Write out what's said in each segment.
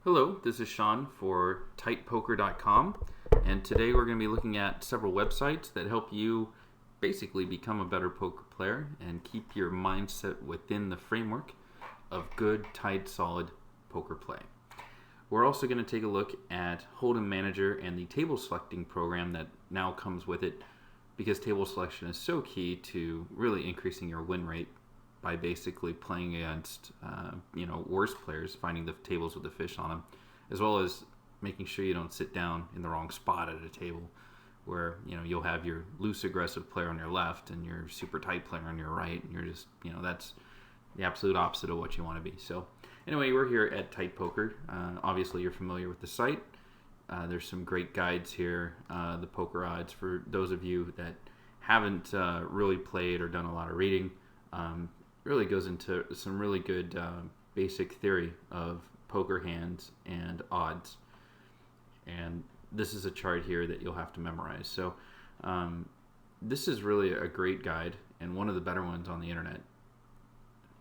Hello, this is Sean for tightpoker.com, and today we're going to be looking at several websites that help you basically become a better poker player and keep your mindset within the framework of good, tight, solid poker play. We're also going to take a look at Hold'em Manager and the table selecting program that now comes with it, because table selection is so key to really increasing your win rate by basically playing against worse players, finding the tables with the fish on them, as well as making sure you don't sit down in the wrong spot at a table where you'll have your loose aggressive player on your left and your super tight player on your right, and you're just that's the absolute opposite of what you want to be. So anyway, we're here at Tight Poker. Obviously you're familiar with the site. There's some great guides here, the poker odds for those of you that haven't really played or done a lot of reading. Really goes into some really good basic theory of poker hands and odds. And this is a chart here that you'll have to memorize. So this is really a great guide and one of the better ones on the internet.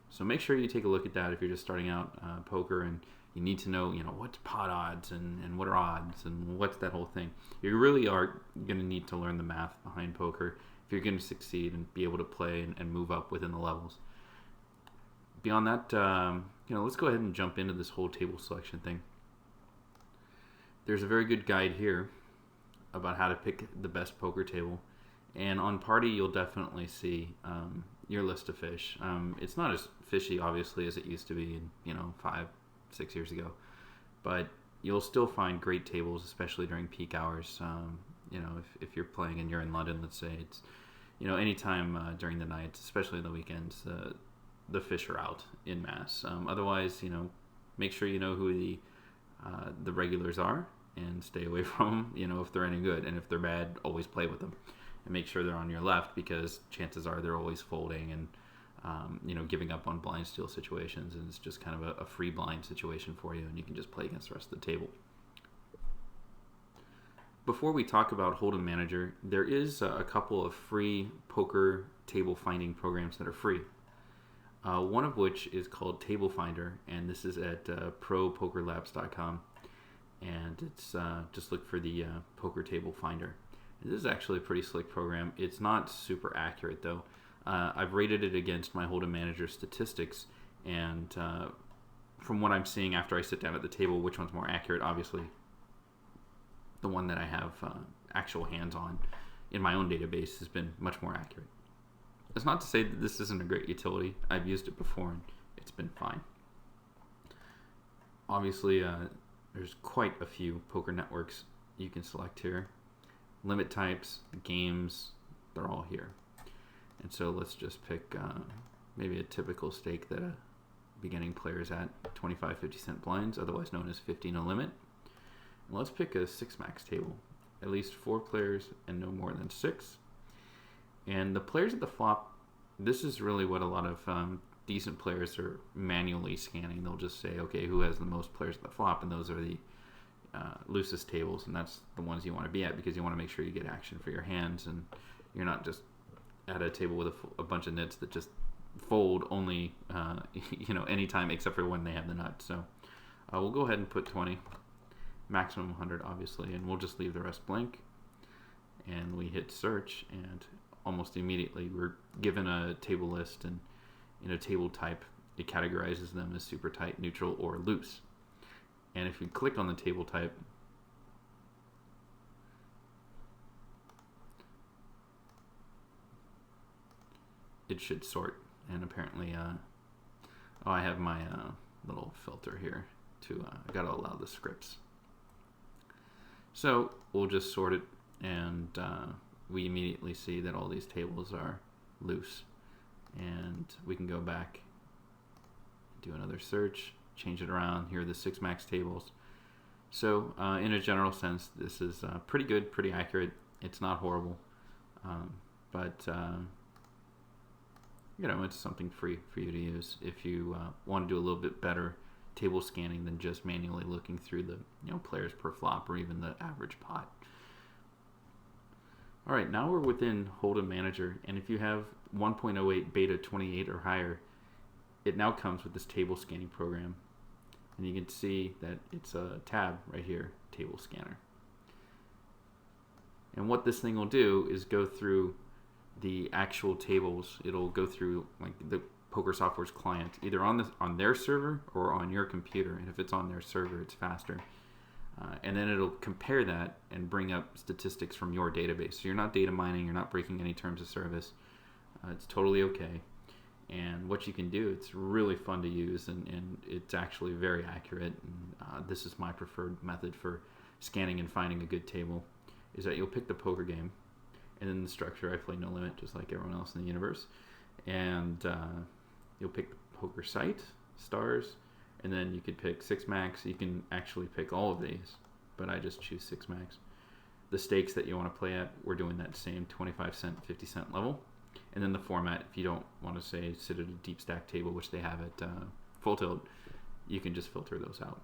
So make sure you take a look at that if you're just starting out poker and you need to know, what's pot odds and what are odds and what's that whole thing. You really are going to need to learn the math behind poker if you're going to succeed and be able to play and move up within the levels. Beyond that, let's go ahead and jump into this whole table selection thing. There's a very good guide here about how to pick the best poker table. And on Party, you'll definitely see your list of fish. It's not as fishy, obviously, as it used to be, 5-6 years ago. But you'll still find great tables, especially during peak hours. If you're playing and you're in London, let's say, it's, anytime during the nights, especially the weekends, the fish are out in mass. Otherwise, make sure you know who the regulars are and stay away from them, if they're any good. And if they're bad, always play with them. And make sure they're on your left, because chances are they're always folding and, giving up on blind steal situations. And it's just kind of a free blind situation for you, and you can just play against the rest of the table. Before we talk about Hold'em Manager, there is a couple of free poker table finding programs that are free. One of which is called Table Finder, and this is at propokerlabs.com, and it's just look for the Poker Table Finder. This is actually a pretty slick program. It's not super accurate though. I've rated it against my Hold'em Manager statistics, and from what I'm seeing after I sit down at the table, which one's more accurate? Obviously, the one that I have actual hands on in my own database has been much more accurate. It's not to say that this isn't a great utility. I've used it before and it's been fine. Obviously, there's quite a few poker networks you can select here. Limit types, games, they're all here. And so let's just pick maybe a typical stake that a beginning player is at, 25-50 cent blinds, otherwise known as 50 no limit. And let's pick a 6 max table, at least 4 players and no more than 6. And the players at the flop, this is really what a lot of decent players are manually scanning. They'll just say, okay, who has the most players at the flop? And those are the loosest tables, and that's the ones you want to be at, because you want to make sure you get action for your hands, and you're not just at a table with a bunch of nits that just fold only, anytime except for when they have the nut. So we'll go ahead and put 20, maximum 100, obviously, and we'll just leave the rest blank. And we hit search, and almost immediately we're given a table list, and in a table type it categorizes them as super tight, neutral, or loose. And if you click on the table type, it should sort. And apparently I have my little filter here to I gotta allow the scripts. So we'll just sort it, and we immediately see that all these tables are loose, and we can go back, do another search, change it around. Here are the 6 max tables. So in a general sense, this is pretty good, pretty accurate. It's not horrible, but it's something free for you to use if you want to do a little bit better table scanning than just manually looking through the players per flop or even the average pot. All right, now we're within Hold'em Manager, and if you have 1.08 beta 28 or higher, it now comes with this table scanning program. and you can see that it's a tab right here, Table Scanner. And what this thing will do is go through the actual tables. It'll go through like the Poker Software's client, either on their server or on your computer. And if it's on their server, it's faster. And then it'll compare that and bring up statistics from your database. So you're not data mining, you're not breaking any terms of service. It's totally okay. And what you can do, it's really fun to use, and it's actually very accurate. And this is my preferred method for scanning and finding a good table, is that you'll pick the poker game, and in the structure I play No Limit just like everyone else in the universe, and you'll pick the poker site, stars, and then you could pick 6 max. You can actually pick all of these, but I just choose 6 max. The stakes that you want to play at, we're doing that same 25 cent, 50 cent level. And then the format, if you don't want to say sit at a deep stack table, which they have at Full Tilt, you can just filter those out.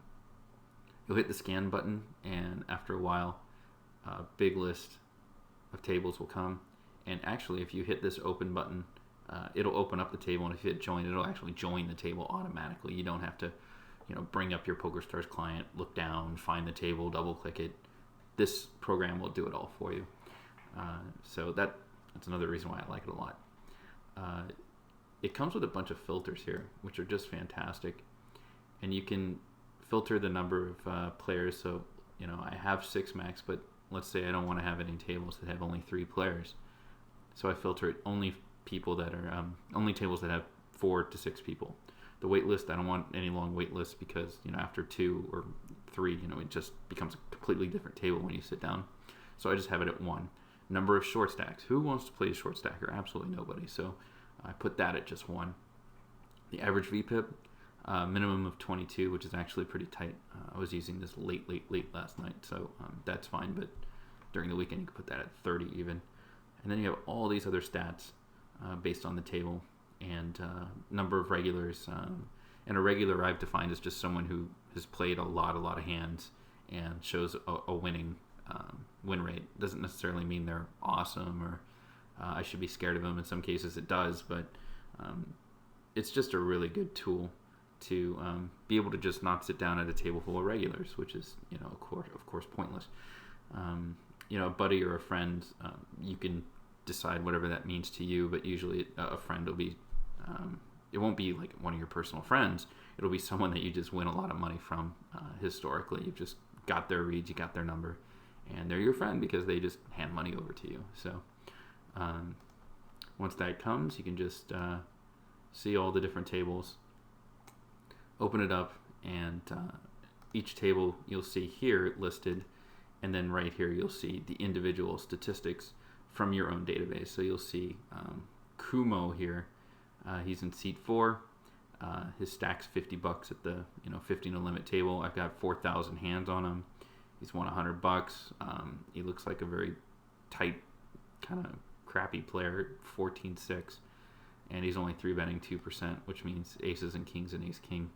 You'll hit the scan button, and after a while, a big list of tables will come. And actually, if you hit this open button, it'll open up the table, and if you hit join, it'll actually join the table automatically. You don't have to, bring up your PokerStars client, look down, find the table, double click it. This program will do it all for you. So that's another reason why I like it a lot. It comes with a bunch of filters here, which are just fantastic. And you can filter the number of players. So, I have 6 max, but let's say I don't want to have any tables that have only 3 players. So I filter it only people that are only tables that have 4 to 6 people. The wait list, I don't want any long wait lists because after 2 or 3, it just becomes a completely different table when you sit down. So I just have it at 1. Number of short stacks. Who wants to play a short stacker? Absolutely nobody. So I put that at just 1. The average VPIP, minimum of 22, which is actually pretty tight. I was using this late last night, so that's fine. But during the weekend, you can put that at 30 even. And then you have all these other stats based on the table and number of regulars. And a regular I've defined as just someone who has played a lot of hands and shows a winning win rate. Doesn't necessarily mean they're awesome or I should be scared of them. In some cases it does, but it's just a really good tool to be able to just not sit down at a table full of regulars, which is of course pointless. A buddy or a friend, you can decide whatever that means to you, but usually a friend will be it won't be like one of your personal friends. It'll be someone that you just win a lot of money from historically. You've just got their reads, you got their number, and they're your friend because they just hand money over to you. So once that comes, you can just see all the different tables, open it up, and each table you'll see here listed, and then right here you'll see the individual statistics from your own database. So you'll see Kumo here. He's in seat 4. His stack's $50 at the 50 no limit table. I've got 4,000 hands on him. He's won $100. He looks like a very tight, kind of crappy player, 14-6, and he's only 3-betting 2%, which means aces and kings and ace king,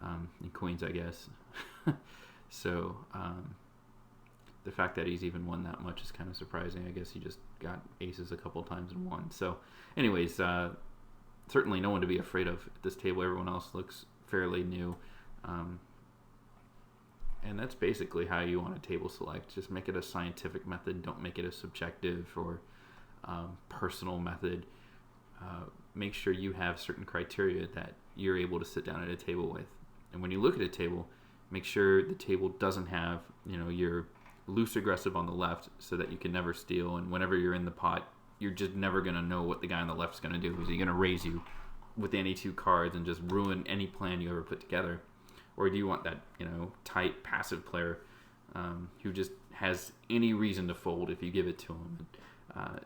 and queens, I guess. So the fact that he's even won that much is kind of surprising. I guess he just got aces a couple times and won. So, anyways, certainly no one to be afraid of at this table. Everyone else looks fairly new. And that's basically how you want to table select. Just make it a scientific method. Don't make it a subjective or personal method. Make sure you have certain criteria that you're able to sit down at a table with. And when you look at a table, make sure the table doesn't have, your loose aggressive on the left so that you can never steal. And whenever you're in the pot, you're just never going to know what the guy on the left is going to do. Is he going to raise you with any 2 cards and just ruin any plan you ever put together? Or do you want that, tight, passive player who just has any reason to fold if you give it to him?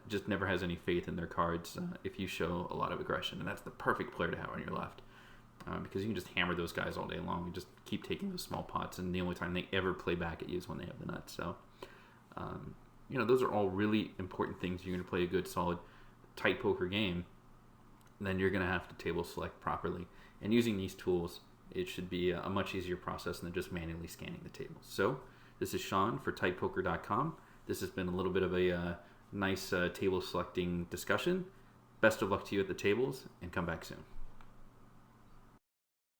Just never has any faith in their cards if you show a lot of aggression. And that's the perfect player to have on your left because you can just hammer those guys all day long and just keep taking those small pots. And the only time they ever play back at you is when they have the nuts. So, those are all really important things. You're going to play a good, solid, tight poker game. Then you're going to have to table select properly. And using these tools, it should be a much easier process than just manually scanning the tables. So this is Sean for tightpoker.com. This has been a little bit of a nice table selecting discussion. Best of luck to you at the tables, and come back soon.